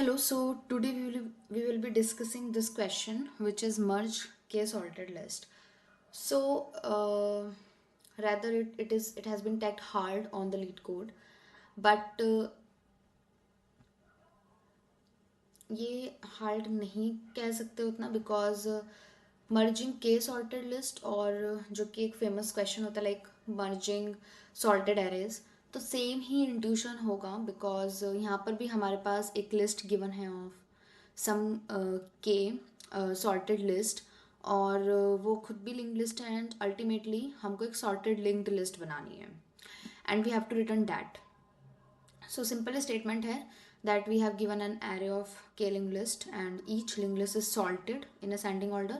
Hello, so today we will be discussing this question, which is merge case sorted list. So rather it has been tagged hard on the lead code, but ये hard नहीं कह सकते उतना because merging के sorted list और जो कि एक फेमस क्वेश्चन होता है लाइक मर्जिंग सॉर्टेड एरेज, तो सेम ही इंट्यूशन होगा बिकॉज यहाँ पर भी हमारे पास एक लिस्ट गिवन है ऑफ सम के सॉर्टेड लिस्ट और वो खुद भी लिंक्ड लिस्ट है एंड अल्टीमेटली हमको एक सॉर्टेड लिंक्ड लिस्ट बनानी है and we have to return that. So simple statement है that we have given an array of k linked list and each linked list is sorted in ascending order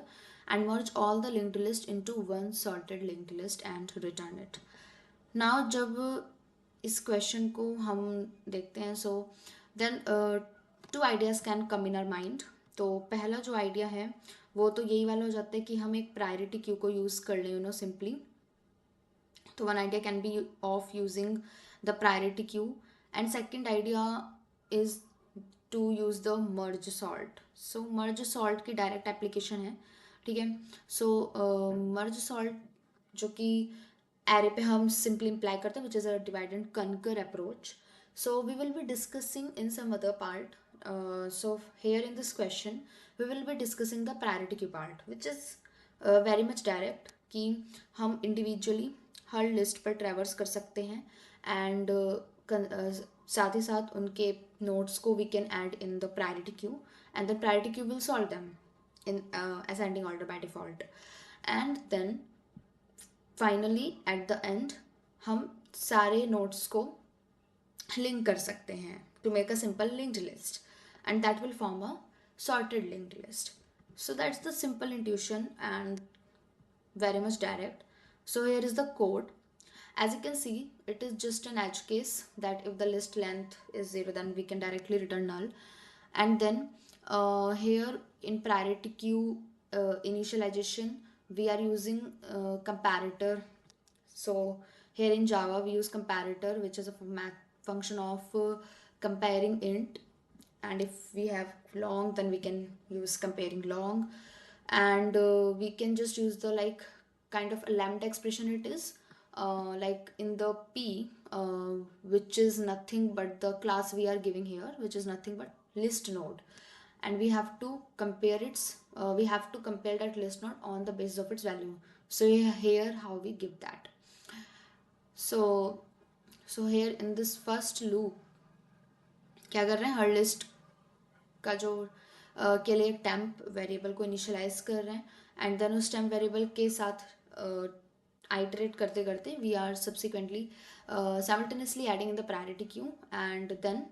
and merge all the linked list into one sorted linked list and return it. Now जब इस question को हम देखते हैं so then two ideas can come in our mind. तो पहला जो idea है वो तो यही वाला हो जाता है कि हम एक प्रायोरिटी क्यू को यूज़ कर लें सिंपली. तो one idea can be of using the priority queue and second idea is to use the merge sort. So merge sort की डायरेक्ट एप्लीकेशन है, ठीक है. सो merge sort जो कि एरे पे हम सिंपली इम्प्लाई करते हैं which is a divide and conquer approach. So we will be discussing in some other part. So here in this question we will be discussing the priority queue part which is very much direct कि हम individually हर list पर traverse कर सकते हैं and साथ ही साथ उनके nodes को we can add in the priority queue and the priority queue will solve them in ascending order by default and then finally at the end हम सारे नोट्स को लिंक कर सकते हैं to make a simple linked list and that will form a sorted linked list. So that's the simple intuition and very much direct. So here is the code. As you can see, it is just an edge case that if the list length is 0 then we can directly return null. And then here in priority queue initialization we are using comparator. So here in Java we use comparator which is a function of comparing int, and if we have long then we can use comparing long, and we can just use the like kind of a lambda expression it is like in the p which is nothing but the class we are giving here which is nothing but list node, and we have to compare that list node on the basis of its value. So here how we give that. So here in this first loop क्या कर रहे हैं, हर list का जो के लिए temp variable को initialise कर रहे हैं एंड देन उस टेम्प वेरिएबल के साथ आइटरेट करते करते we are subsequently simultaneously adding in the priority queue and then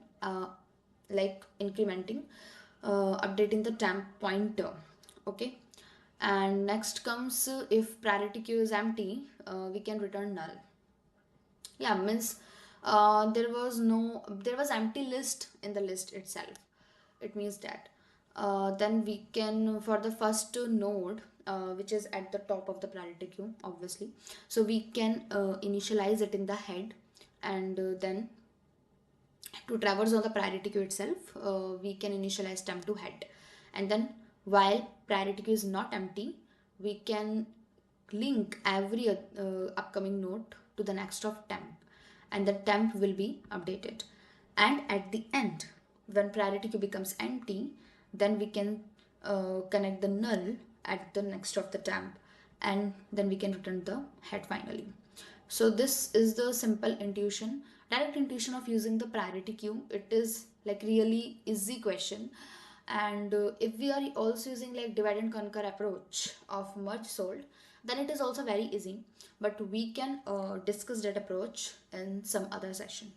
like incrementing updating the temp pointer. Okay, and next comes if priority queue is empty we can return null. Yeah, means there was empty list in the list itself. It means that then we can for the first node which is at the top of the priority queue obviously, so we can initialize it in the head, and then to traverse on the priority queue itself we can initialize temp to head, and then while priority queue is not empty we can link every upcoming node to the next of temp, and the temp will be updated. And at the end when priority queue becomes empty then we can connect the null at the next of the temp, and then we can return the head finally. So this is the simple intuition, direct intuition of using the priority queue. It is like really easy question, and if we are also using like divide and conquer approach of merge sort then it is also very easy, but we can discuss that approach in some other session.